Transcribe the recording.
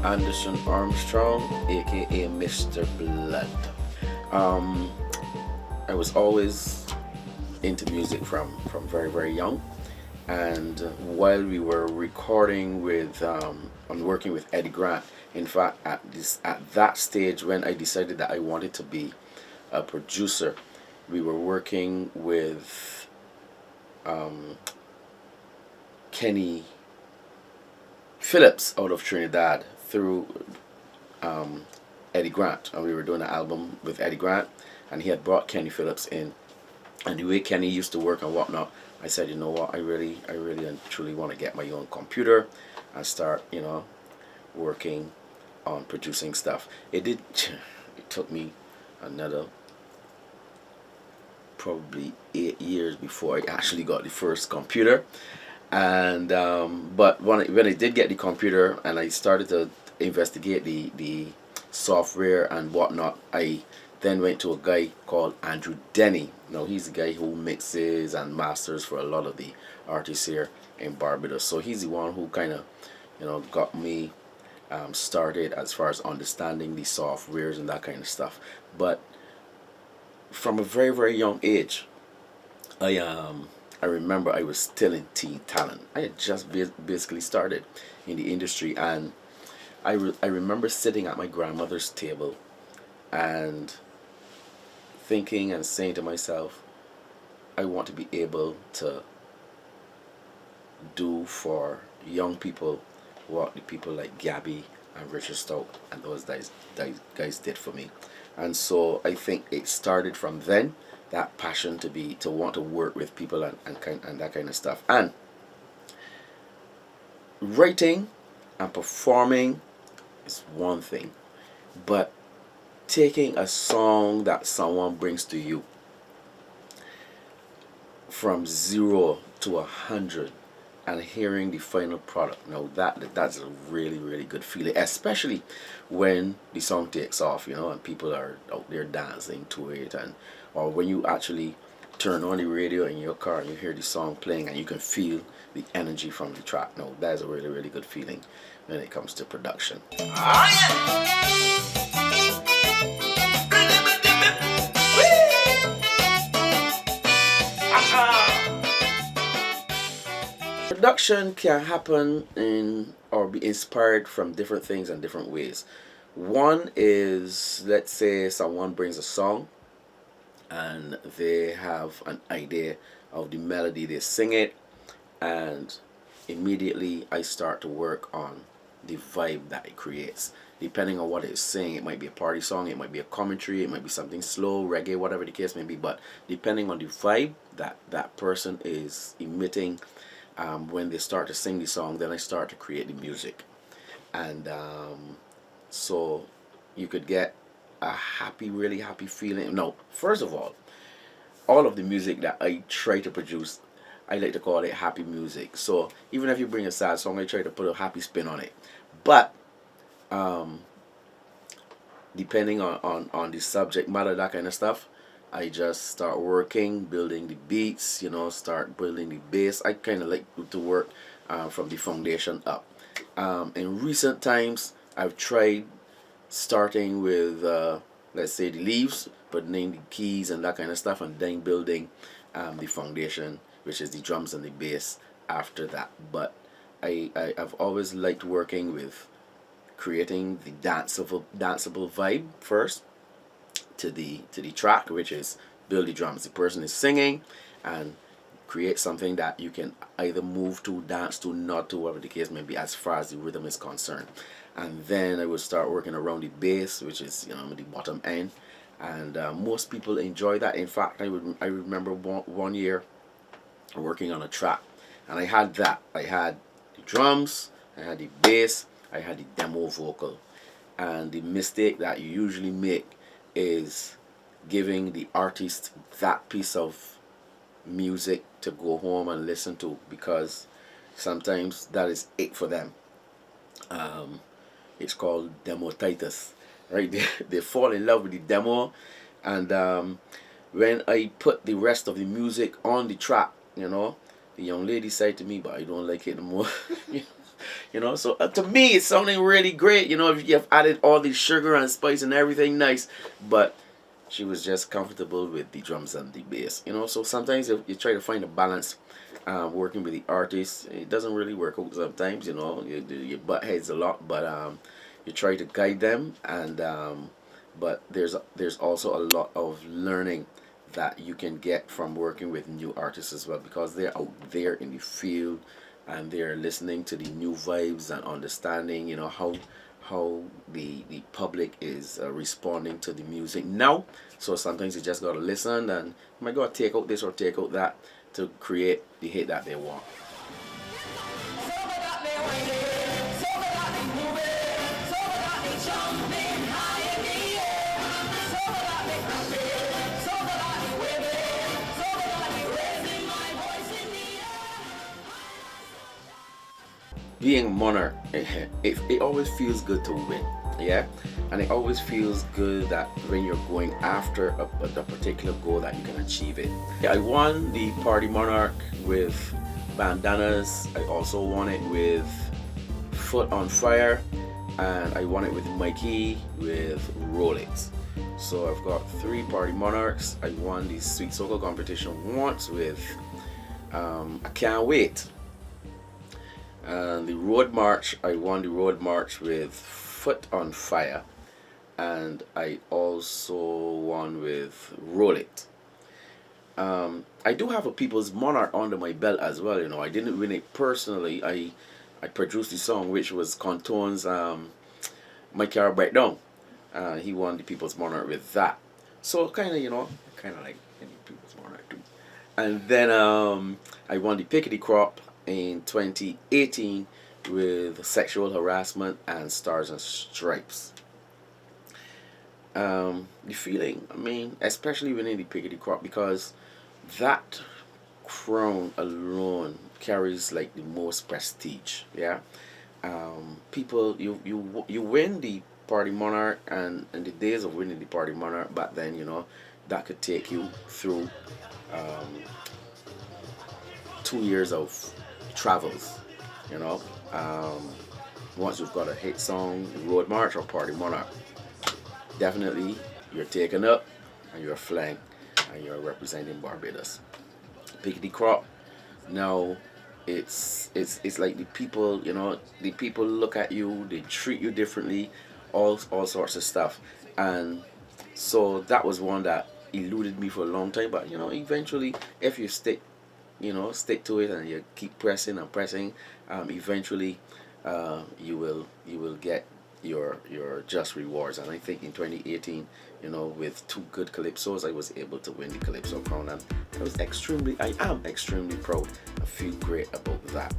Anderson Armstrong, aka Mr. Blood. Um, I was always into music from very very young, and while we were recording with and working with Eddie Grant, in fact, at that stage when I decided that I wanted to be a producer, we were working with um, Kenny Phillips out of Trinidad through um, Eddie Grant, and we were doing an album with Eddie Grant, and he had brought Kenny Phillips in, and the way Kenny used to work and whatnot, I said, you know what, I really and truly want to get my own computer and start, working on producing stuff. It did. It took me another probably 8 years before I actually got the first computer. And but when I did get the computer and I started to investigate the software and whatnot, I then went to a guy called Andrew Denny. Now he's the guy who mixes and masters for a lot of the artists here in Barbados. So he's the one who kind of got me started as far as understanding the softwares and that kind of stuff. But from a very very young age, I remember I was still in teen talent. I had just basically started in the industry, and I remember sitting at my grandmother's table and thinking and saying to myself, I want to be able to do for young people what the people like Gabby and Richard Stout and those guys did for me. And so I think it started from then, that passion to want to work with people and that kind of stuff. And writing and performing is one thing, but taking a song that someone brings to you from 0 to 100 and hearing the final product, now that's a really really good feeling, especially when the song takes off, and people are out there dancing to it, and or when you actually turn on the radio in your car and you hear the song playing and you can feel the energy from the track. Now that is a really really good feeling when it comes to production. Production can happen in or be inspired from different things and different ways. One is, let's say someone brings a song and they have an idea of the melody, they sing it, and immediately I start to work on the vibe that it creates. Depending on what it's saying, it might be a party song, it might be a commentary, it might be something slow, reggae, whatever the case may be, but depending on the vibe that person is emitting, when they start to sing the song, then I start to create the music. And so you could get a happy, really happy feeling. Now, first of all of the music that I try to produce, I like to call it happy music. So even if you bring a sad song, I try to put a happy spin on it. But depending on the subject matter, that kind of stuff, I just start working, building the beats, start building the bass. I kind of like to work from the foundation up. In recent times, I've tried starting with, let's say, the leaves, putting the keys and that kind of stuff, and then building the foundation, which is the drums and the bass after that. But I've always liked working with creating the danceable vibe first, to the track, which is build the drums. The person is singing, and create something that you can either move to, dance to, nod to, whatever the case may be, as far as the rhythm is concerned. And then I would start working around the bass, which is the bottom end, and most people enjoy that. In fact, I remember one year working on a track, and I had the drums, I had the bass, I had the demo vocal. And the mistake that you usually make is giving the artist that piece of music to go home and listen to, because sometimes that is it for them. It's called demotitis, right? They fall in love with the demo, and when I put the rest of the music on the track, the young lady said to me, but I don't like it no more. You know, so to me it's sounding really great. You know, if you have added all the sugar and spice and everything nice, but she was just comfortable with the drums and the bass. You know, so sometimes you try to find a balance. Working with the artists, it doesn't really work out sometimes. You know, you butt heads a lot, but you try to guide them, and but there's also a lot of learning that you can get from working with new artists as well, because they're out there in the field and they're listening to the new vibes and understanding, you know, how the public is responding to the music now. So sometimes you just gotta listen and, oh my god, take out this or take out that to create the hit that they want. Being a monarch, it always feels good to win, yeah, and it always feels good that when you're going after a particular goal that you can achieve it. Yeah, I won the Party Monarch with Bandanas. I also won it with Foot on Fire, and I won it with Mikey with Roll It. So I've got 3 Party Monarchs. I won the Sweet Soca competition once with I Can't Wait. And the Road March, I won the Road March with Foot on Fire, and I also won with Roll It. I do have a People's Monarch under my belt as well. You know, I didn't win it personally. I produced the song, which was Contone's My Car Breakdown. He won the People's Monarch with that. So kind of, you know, kind of like any People's Monarch too. And then I won the Pickety Crop in 2018 with Sexual Harassment and Stars and Stripes. The feeling, I mean, especially winning the Pickety Crop, because that crown alone carries like the most prestige, yeah. People, you win the Party Monarch, and in the days of winning the Party Monarch back then, you know, that could take you through 2 years of travels, you know. Once you've got a hit song, Road March or Party Monarch, definitely you're taken up and you're flying and you're representing Barbados. Pickety Crop, now it's like the people, you know, the people look at you, they treat you differently, all sorts of stuff. And so that was one that eluded me for a long time, but you know, eventually if you stick to it and you keep pressing and pressing, eventually you will get your just rewards. And I think in 2018, you know, with 2 good calypsos, I was able to win the calypso crown, and I am extremely proud. I feel great about that.